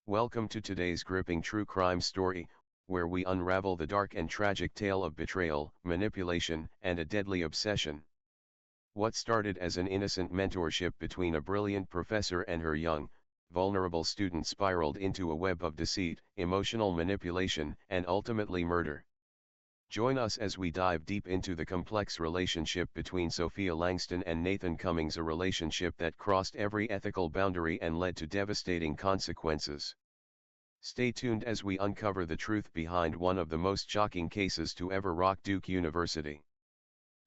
Welcome to today's gripping true crime story, where we unravel the dark and tragic tale of betrayal, manipulation, and a deadly obsession. What started as an innocent mentorship between a brilliant professor and her young, vulnerable student spiraled into a web of deceit, emotional manipulation, and ultimately murder. Join us as we dive deep into the complex relationship between Sophia Langston and Nathan Cummings, a relationship that crossed every ethical boundary and led to devastating consequences. Stay tuned as we uncover the truth behind one of the most shocking cases to ever rock Duke University.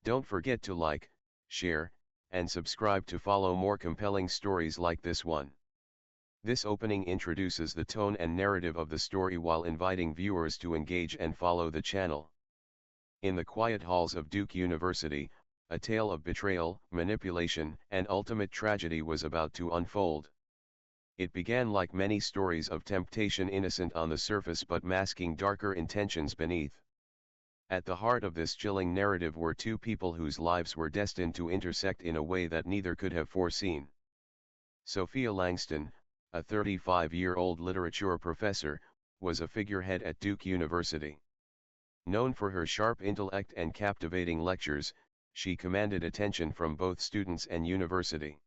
Don't forget to like, share, and subscribe to follow more compelling stories like this one. This opening introduces the tone and narrative of the story while inviting viewers to engage and follow the channel. In the quiet halls of Duke University, a tale of betrayal, manipulation, and ultimate tragedy was about to unfold. It began like many stories of temptation, innocent on the surface but masking darker intentions beneath. At the heart of this chilling narrative were two people whose lives were destined to intersect in a way that neither could have foreseen. Sophia Langston, a 35-year-old literature professor, was a figurehead at Duke University. Known for her sharp intellect and captivating lectures, she commanded attention from both students and university.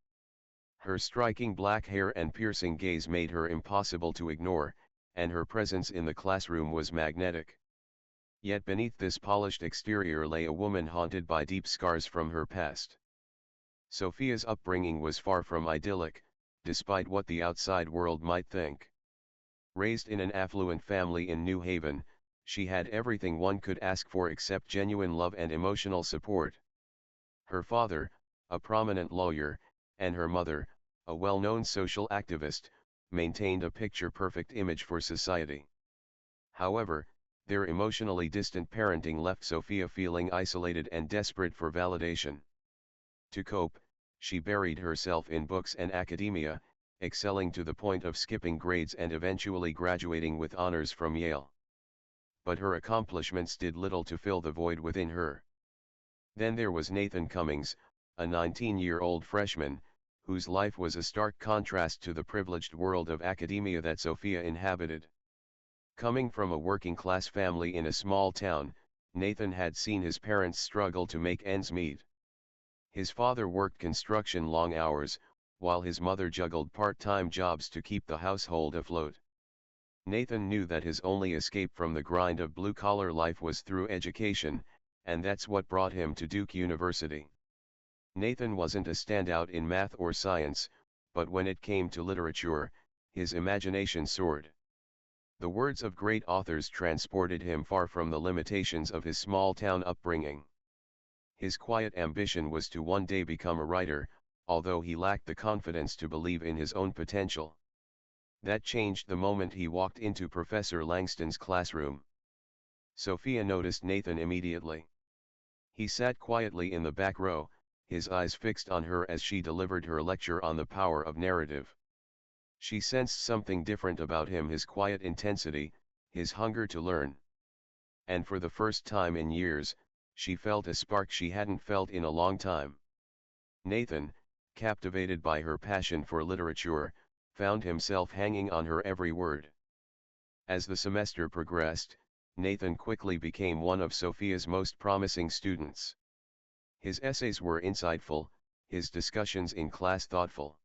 Her striking black hair and piercing gaze made her impossible to ignore, and her presence in the classroom was magnetic. Yet beneath this polished exterior lay a woman haunted by deep scars from her past. Sophia's upbringing was far from idyllic, despite what the outside world might think. Raised in an affluent family in New Haven, she had everything one could ask for except genuine love and emotional support. Her father, a prominent lawyer, and her mother, a well-known social activist, maintained a picture-perfect image for society. However, their emotionally distant parenting left Sophia feeling isolated and desperate for validation. To cope, she buried herself in books and academia, excelling to the point of skipping grades and eventually graduating with honors from Yale. But her accomplishments did little to fill the void within her. Then there was Nathan Cummings, a 19-year-old freshman, whose life was a stark contrast to the privileged world of academia that Sophia inhabited. Coming from a working-class family in a small town, Nathan had seen his parents struggle to make ends meet. His father worked construction long hours, while his mother juggled part-time jobs to keep the household afloat. Nathan knew that his only escape from the grind of blue-collar life was through education, and that's what brought him to Duke University. Nathan wasn't a standout in math or science, but when it came to literature, his imagination soared. The words of great authors transported him far from the limitations of his small-town upbringing. His quiet ambition was to one day become a writer, although he lacked the confidence to believe in his own potential. That changed the moment he walked into Professor Langston's classroom. Sophia noticed Nathan immediately. He sat quietly in the back row, his eyes fixed on her as she delivered her lecture on the power of narrative. She sensed something different about him, his quiet intensity, his hunger to learn. And for the first time in years, she felt a spark she hadn't felt in a long time. Nathan, captivated by her passion for literature, found himself hanging on her every word. As the semester progressed, Nathan quickly became one of Sophia's most promising students. His essays were insightful, his discussions in class thoughtful.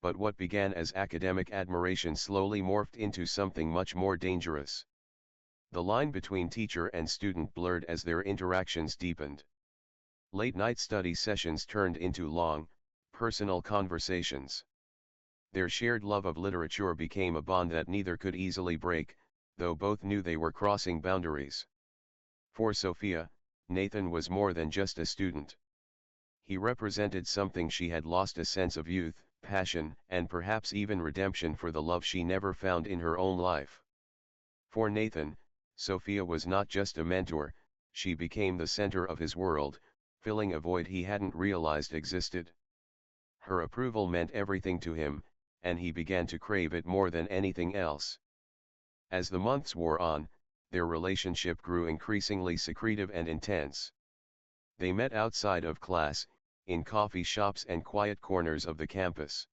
But what began as academic admiration slowly morphed into something much more dangerous. The line between teacher and student blurred as their interactions deepened. Late-night study sessions turned into long, personal conversations. Their shared love of literature became a bond that neither could easily break, though both knew they were crossing boundaries. For Sophia, Nathan was more than just a student. He represented something she had lost: a sense of youth, passion, and perhaps even redemption for the love she never found in her own life. For Nathan, Sophia was not just a mentor, she became the center of his world, filling a void he hadn't realized existed. Her approval meant everything to him, and he began to crave it more than anything else. As the months wore on, their relationship grew increasingly secretive and intense. They met outside of class, in coffee shops and quiet corners of the campus.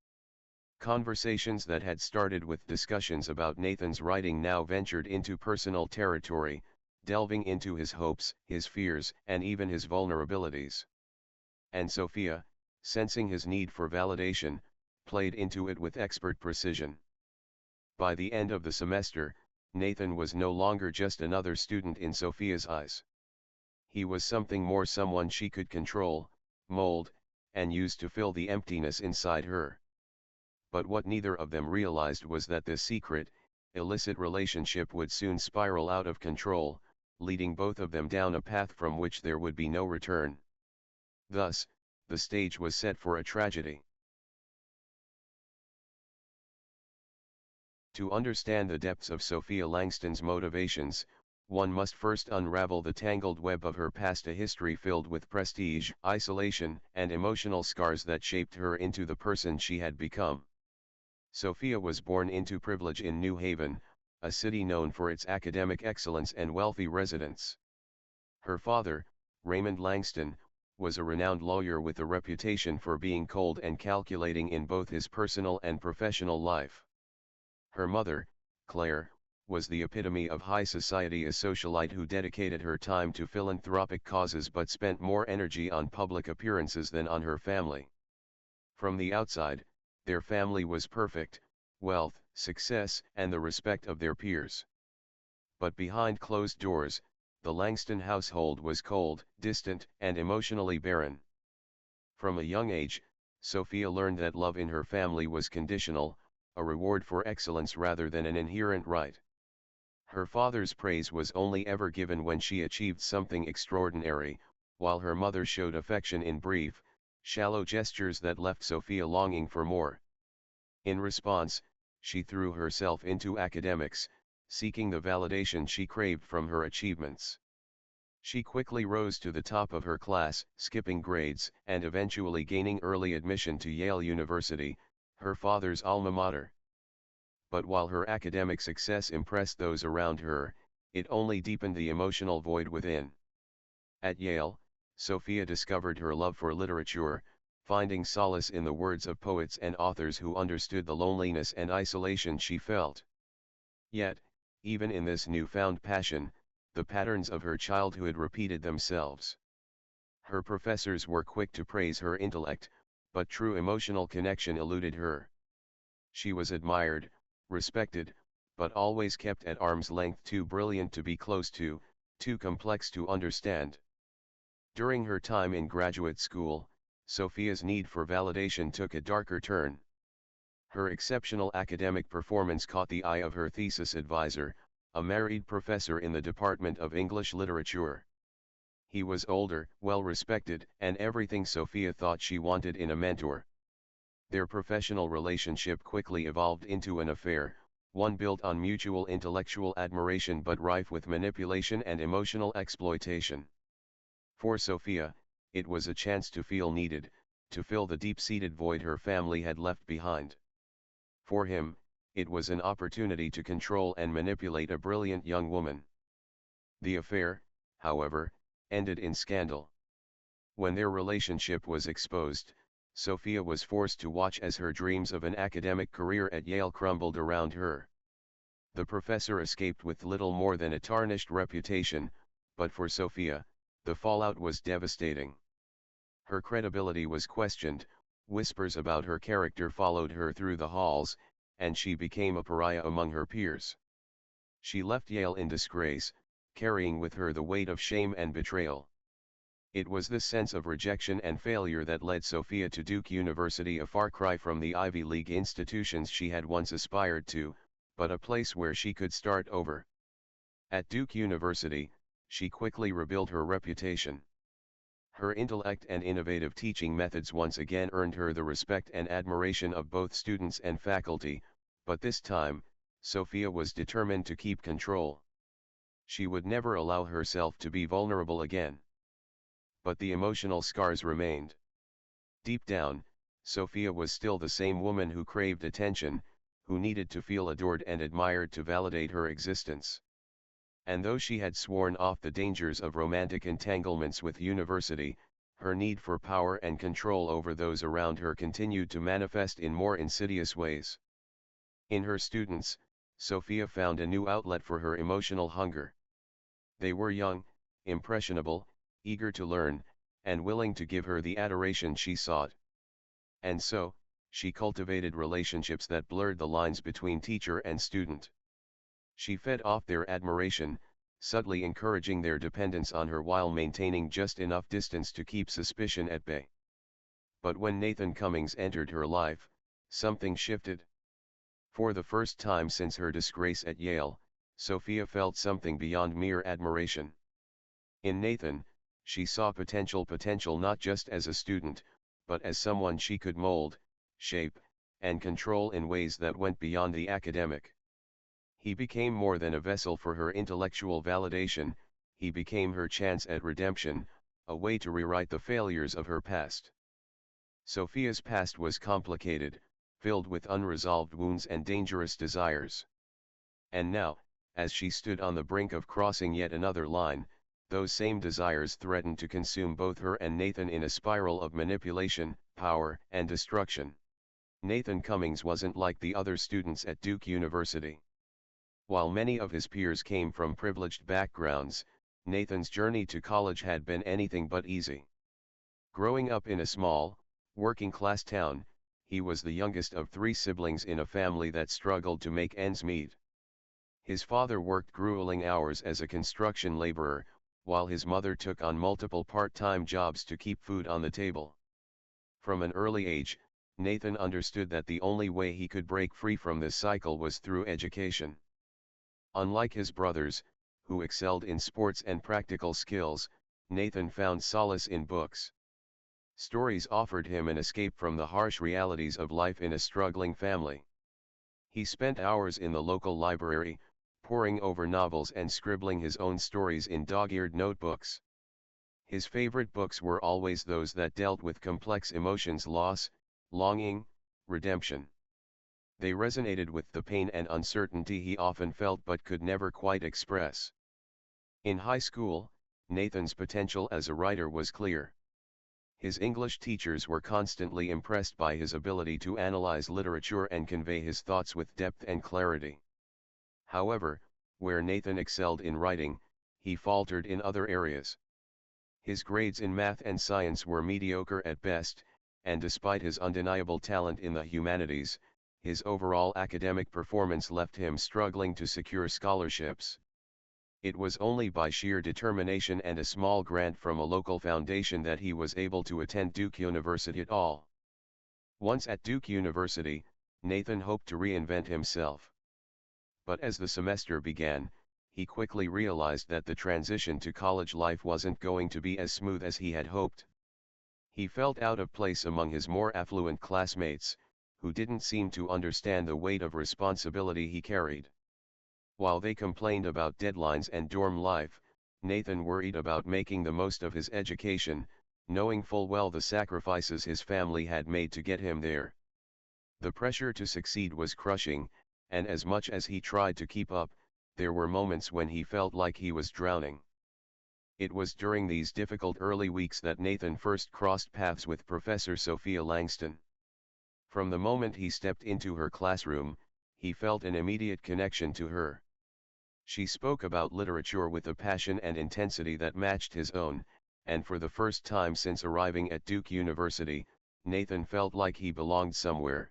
Conversations that had started with discussions about Nathan's writing now ventured into personal territory, delving into his hopes, his fears, and even his vulnerabilities. And Sophia, sensing his need for validation, played into it with expert precision. By the end of the semester, Nathan was no longer just another student in Sophia's eyes. He was something more, someone she could control, mold, and use to fill the emptiness inside her. But what neither of them realized was that this secret, illicit relationship would soon spiral out of control, leading both of them down a path from which there would be no return. Thus, the stage was set for a tragedy. To understand the depths of Sophia Langston's motivations, one must first unravel the tangled web of her past, a history filled with prestige, isolation, and emotional scars that shaped her into the person she had become. Sophia was born into privilege in New Haven, a city known for its academic excellence and wealthy residents. Her father, Raymond Langston, was a renowned lawyer with a reputation for being cold and calculating in both his personal and professional life. Her mother, Claire, was the epitome of high society, a socialite who dedicated her time to philanthropic causes but spent more energy on public appearances than on her family. From the outside, their family was perfect: wealth, success, and the respect of their peers. But behind closed doors, the Langston household was cold, distant, and emotionally barren. From a young age, Sophia learned that love in her family was conditional, a reward for excellence rather than an inherent right. Her father's praise was only ever given when she achieved something extraordinary, while her mother showed affection in brief, shallow gestures that left Sophia longing for more. In response, she threw herself into academics, seeking the validation she craved from her achievements. She quickly rose to the top of her class, skipping grades, and eventually gaining early admission to Yale University, her father's alma mater. But while her academic success impressed those around her, it only deepened the emotional void within. At Yale, Sophia discovered her love for literature, finding solace in the words of poets and authors who understood the loneliness and isolation she felt. Yet, even in this newfound passion, the patterns of her childhood repeated themselves. Her professors were quick to praise her intellect, but true emotional connection eluded her. She was admired, respected, but always kept at arm's length, too brilliant to be close to, too complex to understand. During her time in graduate school, Sophia's need for validation took a darker turn. Her exceptional academic performance caught the eye of her thesis advisor, a married professor in the Department of English Literature. He was older, well-respected, and everything Sophia thought she wanted in a mentor. Their professional relationship quickly evolved into an affair, one built on mutual intellectual admiration but rife with manipulation and emotional exploitation. For Sophia, it was a chance to feel needed, to fill the deep-seated void her family had left behind. For him, it was an opportunity to control and manipulate a brilliant young woman. The affair, however, ended in scandal. When their relationship was exposed, Sophia was forced to watch as her dreams of an academic career at Yale crumbled around her. The professor escaped with little more than a tarnished reputation, but for Sophia, the fallout was devastating. Her credibility was questioned, whispers about her character followed her through the halls, and she became a pariah among her peers. She left Yale in disgrace, carrying with her the weight of shame and betrayal. It was this sense of rejection and failure that led Sophia to Duke University, a far cry from the Ivy League institutions she had once aspired to, but a place where she could start over. At Duke University, she quickly rebuilt her reputation. Her intellect and innovative teaching methods once again earned her the respect and admiration of both students and faculty, but this time, Sophia was determined to keep control. She would never allow herself to be vulnerable again. But the emotional scars remained. Deep down, Sophia was still the same woman who craved attention, who needed to feel adored and admired to validate her existence. And though she had sworn off the dangers of romantic entanglements with university, Her need for power and control over those around her continued to manifest in more insidious ways. In her students, Sophia found a new outlet for her emotional hunger. They were young, impressionable, eager to learn, and willing to give her the adoration she sought. And so, she cultivated relationships that blurred the lines between teacher and student. She fed off their admiration, subtly encouraging their dependence on her while maintaining just enough distance to keep suspicion at bay. But when Nathan Cummings entered her life, something shifted. For the first time since her disgrace at Yale, Sophia felt something beyond mere admiration. In Nathan, she saw potential not just as a student, but as someone she could mold, shape, and control in ways that went beyond the academic. He became more than a vessel for her intellectual validation, he became her chance at redemption, a way to rewrite the failures of her past. Sophia's past was complicated, filled with unresolved wounds and dangerous desires. And now, as she stood on the brink of crossing yet another line, those same desires threatened to consume both her and Nathan in a spiral of manipulation, power, and destruction. Nathan Cummings wasn't like the other students at Duke University. While many of his peers came from privileged backgrounds, Nathan's journey to college had been anything but easy. Growing up in a small, working-class town, he was the youngest of 3 siblings in a family that struggled to make ends meet. His father worked grueling hours as a construction laborer, while his mother took on multiple part-time jobs to keep food on the table. From an early age, Nathan understood that the only way he could break free from this cycle was through education. Unlike his brothers, who excelled in sports and practical skills, Nathan found solace in books. Stories offered him an escape from the harsh realities of life in a struggling family. He spent hours in the local library, poring over novels and scribbling his own stories in dog-eared notebooks. His favorite books were always those that dealt with complex emotions: loss, longing, redemption. They resonated with the pain and uncertainty he often felt but could never quite express. In high school, Nathan's potential as a writer was clear. His English teachers were constantly impressed by his ability to analyze literature and convey his thoughts with depth and clarity. However, where Nathan excelled in writing, he faltered in other areas. His grades in math and science were mediocre at best, and despite his undeniable talent in the humanities, his overall academic performance left him struggling to secure scholarships. It was only by sheer determination and a small grant from a local foundation that he was able to attend Duke University at all. Once at Duke University, Nathan hoped to reinvent himself. But as the semester began, he quickly realized that the transition to college life wasn't going to be as smooth as he had hoped. He felt out of place among his more affluent classmates, who didn't seem to understand the weight of responsibility he carried. While they complained about deadlines and dorm life, Nathan worried about making the most of his education, knowing full well the sacrifices his family had made to get him there. The pressure to succeed was crushing, and as much as he tried to keep up, there were moments when he felt like he was drowning. It was during these difficult early weeks that Nathan first crossed paths with Professor Sophia Langston. From the moment he stepped into her classroom, he felt an immediate connection to her. She spoke about literature with a passion and intensity that matched his own, and for the first time since arriving at Duke University, Nathan felt like he belonged somewhere.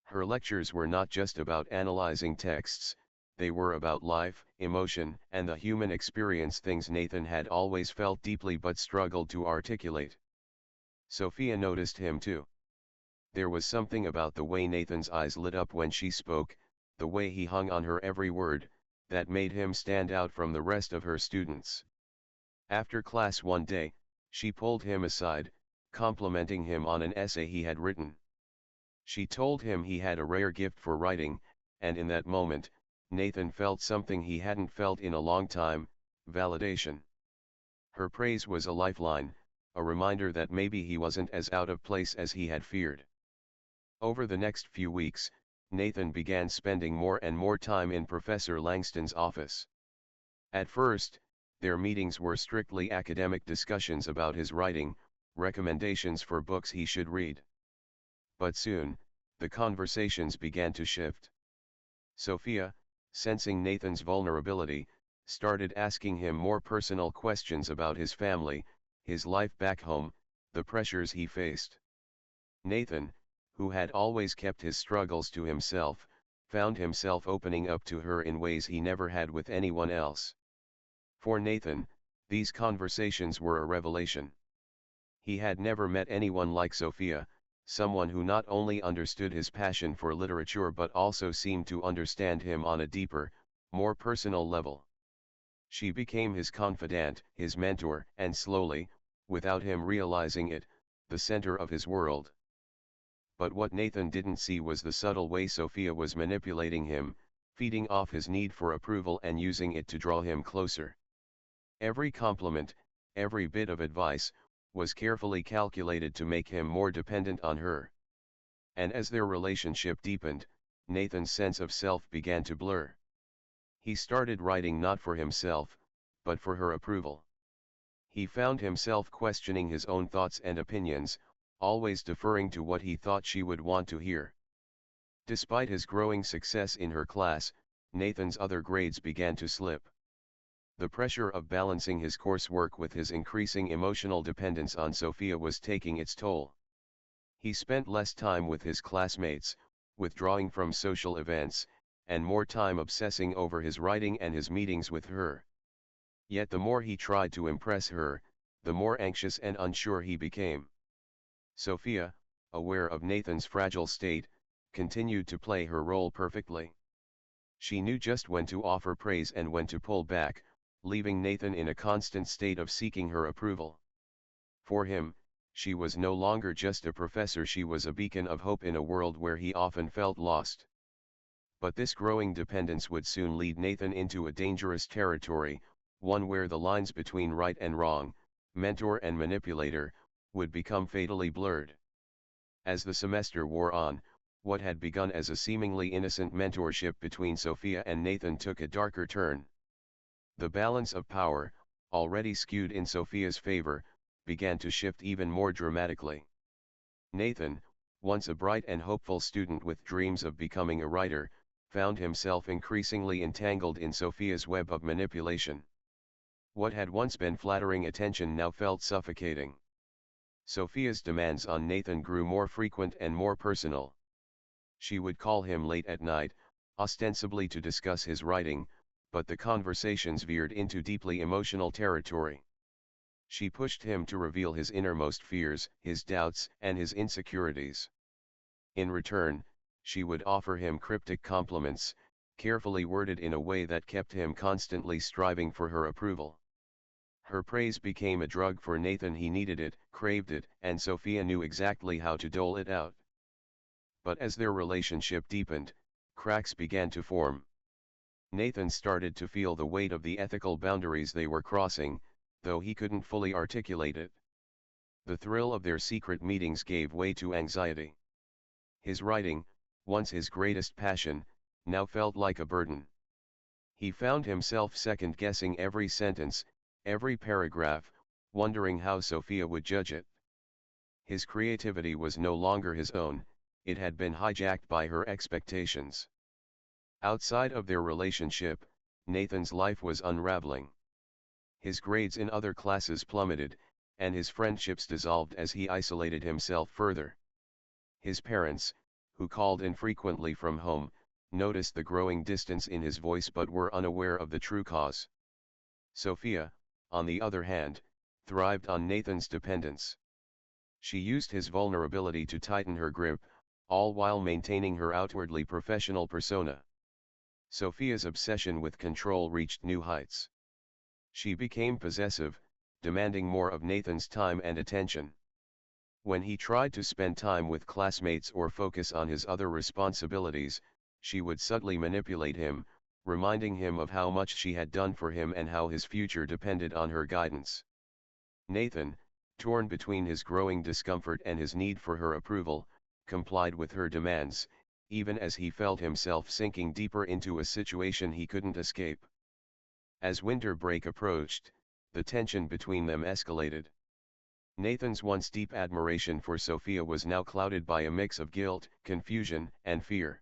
Her lectures were not just about analyzing texts, they were about life, emotion, and the human experience, things Nathan had always felt deeply but struggled to articulate. Sophia noticed him too. There was something about the way Nathan's eyes lit up when she spoke, the way he hung on her every word, that made him stand out from the rest of her students. After class one day, she pulled him aside, complimenting him on an essay he had written. She told him he had a rare gift for writing, and in that moment, Nathan felt something he hadn't felt in a long time: validation. Her praise was a lifeline, a reminder that maybe he wasn't as out of place as he had feared. Over the next few weeks, Nathan began spending more and more time in Professor Langston's office. At first, their meetings were strictly academic discussions about his writing, recommendations for books he should read. But soon, the conversations began to shift. Sophia, sensing Nathan's vulnerability, started asking him more personal questions about his family, his life back home, the pressures he faced. Nathan, who had always kept his struggles to himself, found himself opening up to her in ways he never had with anyone else. For Nathan, these conversations were a revelation. He had never met anyone like Sophia, someone who not only understood his passion for literature but also seemed to understand him on a deeper, more personal level. She became his confidant, his mentor, and slowly, without him realizing it, the center of his world. But what Nathan didn't see was the subtle way Sophia was manipulating him, feeding off his need for approval and using it to draw him closer. Every compliment, every bit of advice, was carefully calculated to make him more dependent on her. And as their relationship deepened, Nathan's sense of self began to blur. He started writing not for himself, but for her approval. He found himself questioning his own thoughts and opinions, always deferring to what he thought she would want to hear. Despite his growing success in her class, Nathan's other grades began to slip. The pressure of balancing his coursework with his increasing emotional dependence on Sophia was taking its toll. He spent less time with his classmates, withdrawing from social events, and more time obsessing over his writing and his meetings with her. Yet the more he tried to impress her, the more anxious and unsure he became. Sophia, aware of Nathan's fragile state, continued to play her role perfectly. She knew just when to offer praise and when to pull back, leaving Nathan in a constant state of seeking her approval. For him, she was no longer just a professor, she was a beacon of hope in a world where he often felt lost. But this growing dependence would soon lead Nathan into a dangerous territory, one where the lines between right and wrong, mentor and manipulator, would become fatally blurred. As the semester wore on, what had begun as a seemingly innocent mentorship between Sophia and Nathan took a darker turn. The balance of power, already skewed in Sophia's favor, began to shift even more dramatically. Nathan, once a bright and hopeful student with dreams of becoming a writer, found himself increasingly entangled in Sophia's web of manipulation. What had once been flattering attention now felt suffocating. Sophia's demands on Nathan grew more frequent and more personal. She would call him late at night, ostensibly to discuss his writing, but the conversations veered into deeply emotional territory. She pushed him to reveal his innermost fears, his doubts, and his insecurities. In return, she would offer him cryptic compliments, carefully worded in a way that kept him constantly striving for her approval. Her praise became a drug for Nathan. He needed it, craved it, and Sophia knew exactly how to dole it out. But as their relationship deepened, cracks began to form. Nathan started to feel the weight of the ethical boundaries they were crossing, though he couldn't fully articulate it. The thrill of their secret meetings gave way to anxiety. His writing, once his greatest passion, now felt like a burden. He found himself second-guessing every sentence, every paragraph, wondering how Sophia would judge it. His creativity was no longer his own, it had been hijacked by her expectations. Outside of their relationship, Nathan's life was unraveling. His grades in other classes plummeted, and his friendships dissolved as he isolated himself further. His parents, who called infrequently from home, noticed the growing distance in his voice but were unaware of the true cause. Sophia, on the other hand, thrived on Nathan's dependence. She used his vulnerability to tighten her grip, all while maintaining her outwardly professional persona. Sophia's obsession with control reached new heights. She became possessive, demanding more of Nathan's time and attention. When he tried to spend time with classmates or focus on his other responsibilities, she would subtly manipulate him, reminding him of how much she had done for him and how his future depended on her guidance. Nathan, torn between his growing discomfort and his need for her approval, complied with her demands, even as he felt himself sinking deeper into a situation he couldn't escape. As winter break approached, the tension between them escalated. Nathan's once deep admiration for Sophia was now clouded by a mix of guilt, confusion, and fear.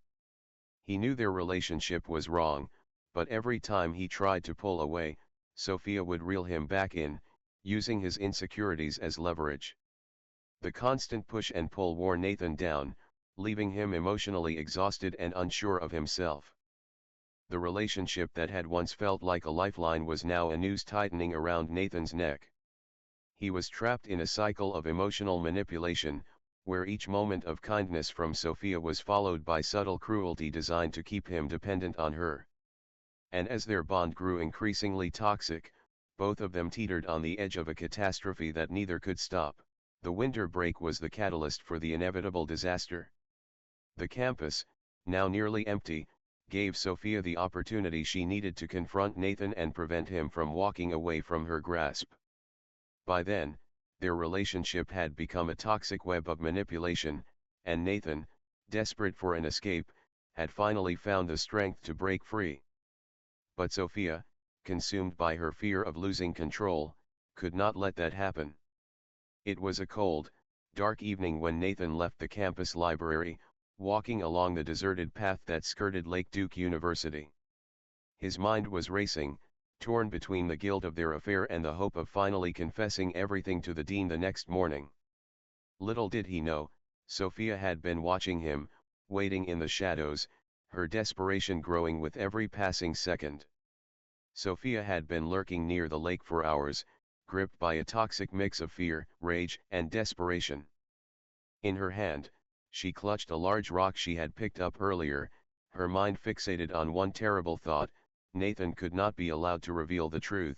He knew their relationship was wrong, but every time he tried to pull away, Sophia would reel him back in, using his insecurities as leverage. The constant push and pull wore Nathan down, leaving him emotionally exhausted and unsure of himself. The relationship that had once felt like a lifeline was now a noose tightening around Nathan's neck. He was trapped in a cycle of emotional manipulation, where each moment of kindness from Sophia was followed by subtle cruelty designed to keep him dependent on her. And as their bond grew increasingly toxic, both of them teetered on the edge of a catastrophe that neither could stop. The winter break was the catalyst for the inevitable disaster. The campus, now nearly empty, gave Sophia the opportunity she needed to confront Nathan and prevent him from walking away from her grasp. By then, their relationship had become a toxic web of manipulation, and Nathan, desperate for an escape, had finally found the strength to break free. But Sophia, consumed by her fear of losing control, could not let that happen. It was a cold, dark evening when Nathan left the campus library, walking along the deserted path that skirted Lake Duke University. His mind was racing, torn between the guilt of their affair and the hope of finally confessing everything to the dean the next morning. Little did he know, Sophia had been watching him, waiting in the shadows, her desperation growing with every passing second. Sophia had been lurking near the lake for hours, gripped by a toxic mix of fear, rage, and desperation. In her hand, she clutched a large rock she had picked up earlier, her mind fixated on one terrible thought: Nathan could not be allowed to reveal the truth.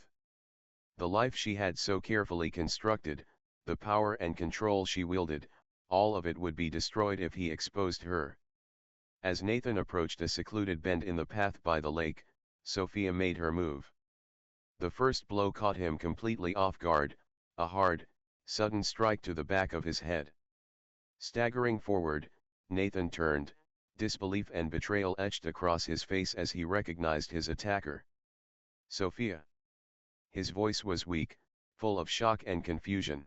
The life she had so carefully constructed, the power and control she wielded, all of it would be destroyed if he exposed her. As Nathan approached a secluded bend in the path by the lake, Sophia made her move. The first blow caught him completely off guard, a hard, sudden strike to the back of his head. Staggering forward, Nathan turned, disbelief and betrayal etched across his face as he recognized his attacker. Sophia. His voice was weak, full of shock and confusion.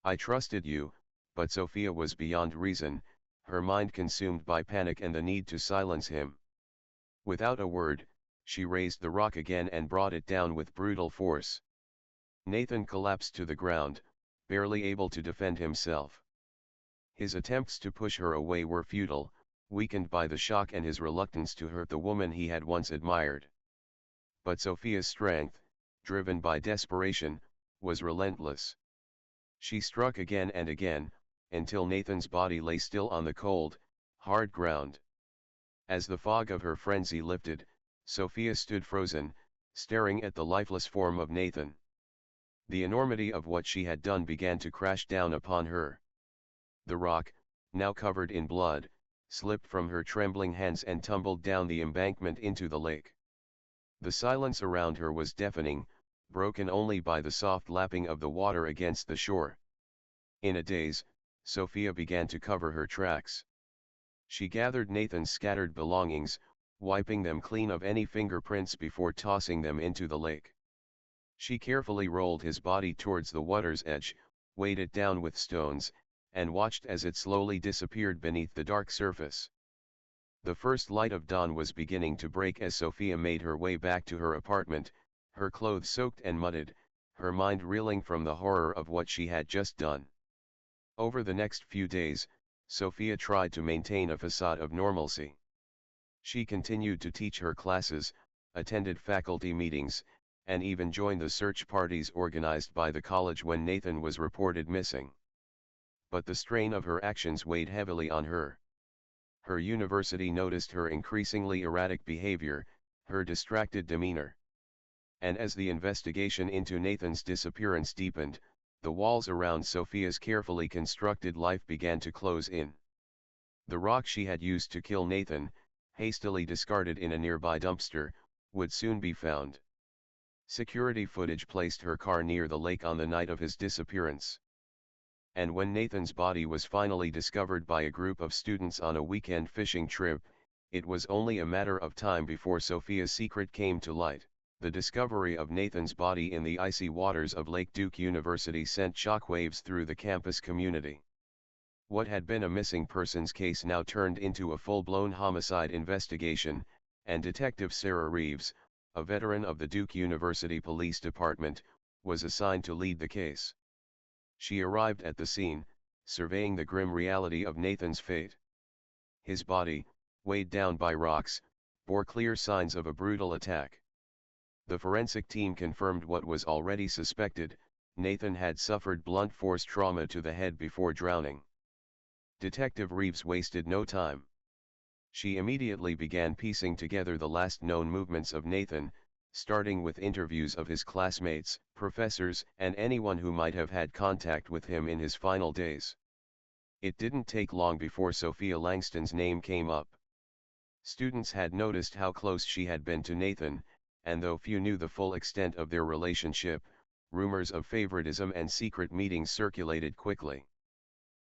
I trusted you, but Sophia was beyond reason, her mind consumed by panic and the need to silence him. Without a word, she raised the rock again and brought it down with brutal force. Nathan collapsed to the ground, barely able to defend himself. His attempts to push her away were futile, weakened by the shock and his reluctance to hurt the woman he had once admired. But Sophia's strength, driven by desperation, was relentless. She struck again and again, until Nathan's body lay still on the cold, hard ground. As the fog of her frenzy lifted, Sophia stood frozen, staring at the lifeless form of Nathan. The enormity of what she had done began to crash down upon her. The rock, now covered in blood, slipped from her trembling hands and tumbled down the embankment into the lake. The silence around her was deafening, broken only by the soft lapping of the water against the shore. In a daze, Sophia began to cover her tracks. She gathered Nathan's scattered belongings, wiping them clean of any fingerprints before tossing them into the lake. She carefully rolled his body towards the water's edge, weighed it down with stones, and watched as it slowly disappeared beneath the dark surface. The first light of dawn was beginning to break as Sophia made her way back to her apartment, her clothes soaked and mudded, her mind reeling from the horror of what she had just done. Over the next few days, Sophia tried to maintain a facade of normalcy. She continued to teach her classes, attended faculty meetings, and even joined the search parties organized by the college when Nathan was reported missing. But the strain of her actions weighed heavily on her. Her university noticed her increasingly erratic behavior, her distracted demeanor. And as the investigation into Nathan's disappearance deepened, the walls around Sophia's carefully constructed life began to close in. The rock she had used to kill Nathan, hastily discarded in a nearby dumpster, would soon be found. Security footage placed her car near the lake on the night of his disappearance. And when Nathan's body was finally discovered by a group of students on a weekend fishing trip, it was only a matter of time before Sophia's secret came to light. The discovery of Nathan's body in the icy waters of Lake Duke University sent shockwaves through the campus community. What had been a missing persons case now turned into a full-blown homicide investigation, and Detective Sarah Reeves, a veteran of the Duke University Police Department, was assigned to lead the case. She arrived at the scene, surveying the grim reality of Nathan's fate. His body, weighed down by rocks, bore clear signs of a brutal attack. The forensic team confirmed what was already suspected: Nathan had suffered blunt force trauma to the head before drowning. Detective Reeves wasted no time. She immediately began piecing together the last known movements of Nathan, starting with interviews of his classmates, professors, and anyone who might have had contact with him in his final days. It didn't take long before Sophia Langston's name came up. Students had noticed how close she had been to Nathan, and though few knew the full extent of their relationship, rumors of favoritism and secret meetings circulated quickly.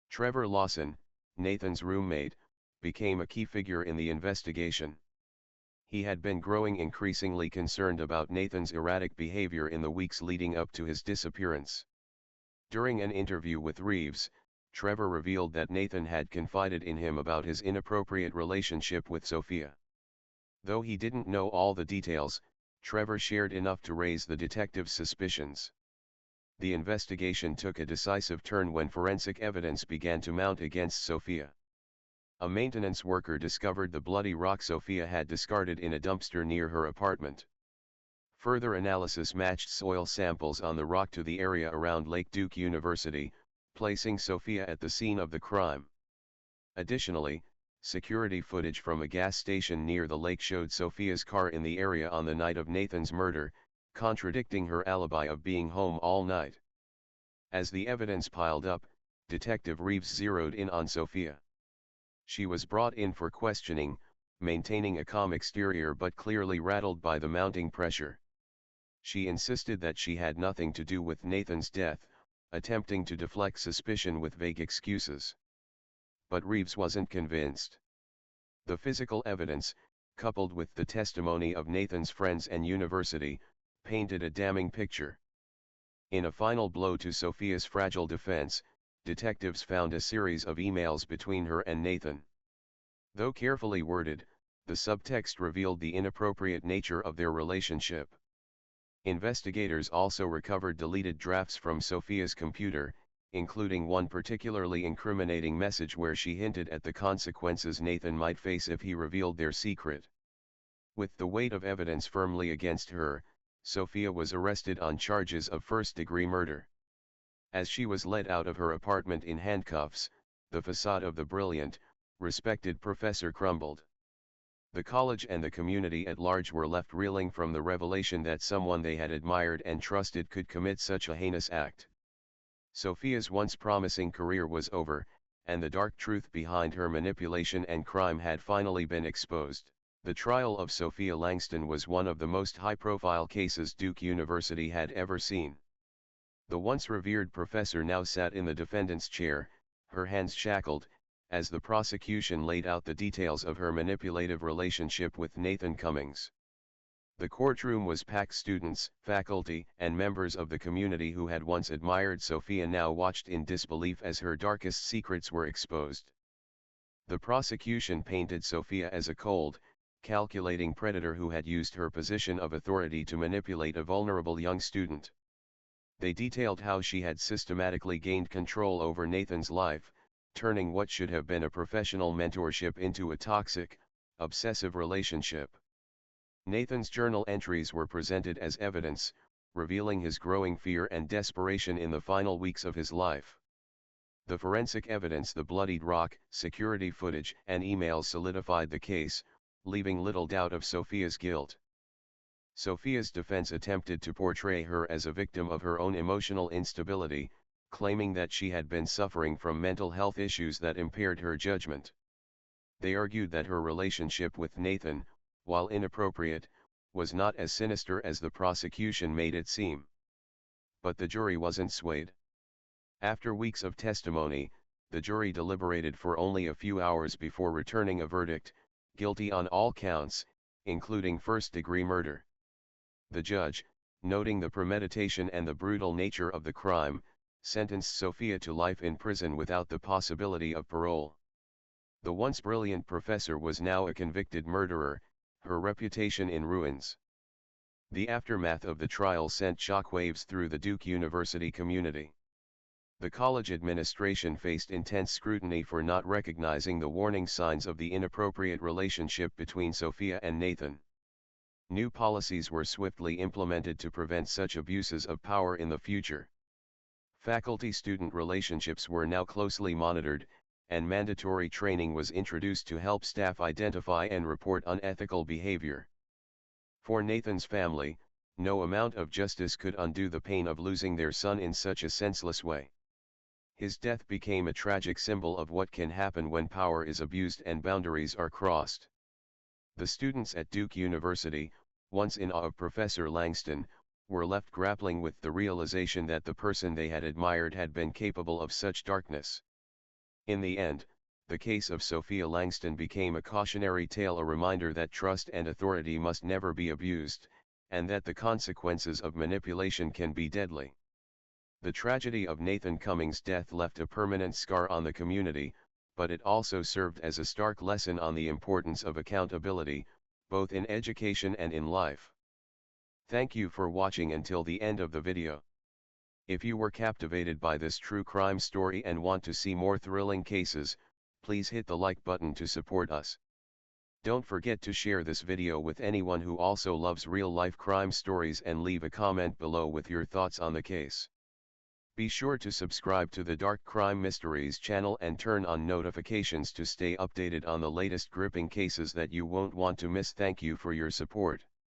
Trevor Lawson, Nathan's roommate, became a key figure in the investigation. He had been growing increasingly concerned about Nathan's erratic behavior in the weeks leading up to his disappearance. During an interview with Reeves, Trevor revealed that Nathan had confided in him about his inappropriate relationship with Sophia. Though he didn't know all the details, Trevor shared enough to raise the detective's suspicions. The investigation took a decisive turn when forensic evidence began to mount against Sophia. A maintenance worker discovered the bloody rock Sophia had discarded in a dumpster near her apartment. Further analysis matched soil samples on the rock to the area around Lake Duke University, placing Sophia at the scene of the crime. Additionally, security footage from a gas station near the lake showed Sophia's car in the area on the night of Nathan's murder, contradicting her alibi of being home all night. As the evidence piled up, Detective Reeves zeroed in on Sophia. She was brought in for questioning, maintaining a calm exterior but clearly rattled by the mounting pressure. She insisted that she had nothing to do with Nathan's death, attempting to deflect suspicion with vague excuses. But Reeves wasn't convinced. The physical evidence, coupled with the testimony of Nathan's friends and university, painted a damning picture. In a final blow to Sophia's fragile defense, detectives found a series of emails between her and Nathan. Though carefully worded, the subtext revealed the inappropriate nature of their relationship. Investigators also recovered deleted drafts from Sophia's computer, including one particularly incriminating message where she hinted at the consequences Nathan might face if he revealed their secret. With the weight of evidence firmly against her, Sophia was arrested on charges of first-degree murder. As she was led out of her apartment in handcuffs, the facade of the brilliant, respected professor crumbled. The college and the community at large were left reeling from the revelation that someone they had admired and trusted could commit such a heinous act. Sophia's once promising career was over, and the dark truth behind her manipulation and crime had finally been exposed. The trial of Sophia Langston was one of the most high-profile cases Duke University had ever seen. The once revered professor now sat in the defendant's chair, her hands shackled, as the prosecution laid out the details of her manipulative relationship with Nathan Cummings. The courtroom was packed. Students, faculty, and members of the community who had once admired Sophia now watched in disbelief as her darkest secrets were exposed. The prosecution painted Sophia as a cold, calculating predator who had used her position of authority to manipulate a vulnerable young student. They detailed how she had systematically gained control over Nathan's life, turning what should have been a professional mentorship into a toxic, obsessive relationship. Nathan's journal entries were presented as evidence, revealing his growing fear and desperation in the final weeks of his life. The forensic evidence, the bloodied rock, security footage, and emails solidified the case, leaving little doubt of Sophia's guilt. Sophia's defense attempted to portray her as a victim of her own emotional instability, claiming that she had been suffering from mental health issues that impaired her judgment. They argued that her relationship with Nathan, while inappropriate, was not as sinister as the prosecution made it seem. But the jury wasn't swayed. After weeks of testimony, the jury deliberated for only a few hours before returning a verdict: guilty on all counts, including first-degree murder. The judge, noting the premeditation and the brutal nature of the crime, sentenced Sophia to life in prison without the possibility of parole. The once brilliant professor was now a convicted murderer, her reputation in ruins. The aftermath of the trial sent shockwaves through the Duke University community. The college administration faced intense scrutiny for not recognizing the warning signs of the inappropriate relationship between Sophia and Nathan. New policies were swiftly implemented to prevent such abuses of power in the future. Faculty-student relationships were now closely monitored, and mandatory training was introduced to help staff identify and report unethical behavior. For Nathan's family, no amount of justice could undo the pain of losing their son in such a senseless way. His death became a tragic symbol of what can happen when power is abused and boundaries are crossed. The students at Duke University, once in awe of Professor Langston, were left grappling with the realization that the person they had admired had been capable of such darkness. In the end, the case of Sophia Langston became a cautionary tale, a reminder that trust and authority must never be abused, and that the consequences of manipulation can be deadly. The tragedy of Nathan Cummings' death left a permanent scar on the community, but it also served as a stark lesson on the importance of accountability, both in education and in life. Thank you for watching until the end of the video. If you were captivated by this true crime story and want to see more thrilling cases, please hit the like button to support us. Don't forget to share this video with anyone who also loves real-life crime stories and leave a comment below with your thoughts on the case. Be sure to subscribe to the Dark Crime Mysteries channel and turn on notifications to stay updated on the latest gripping cases that you won't want to miss. Thank you for your support.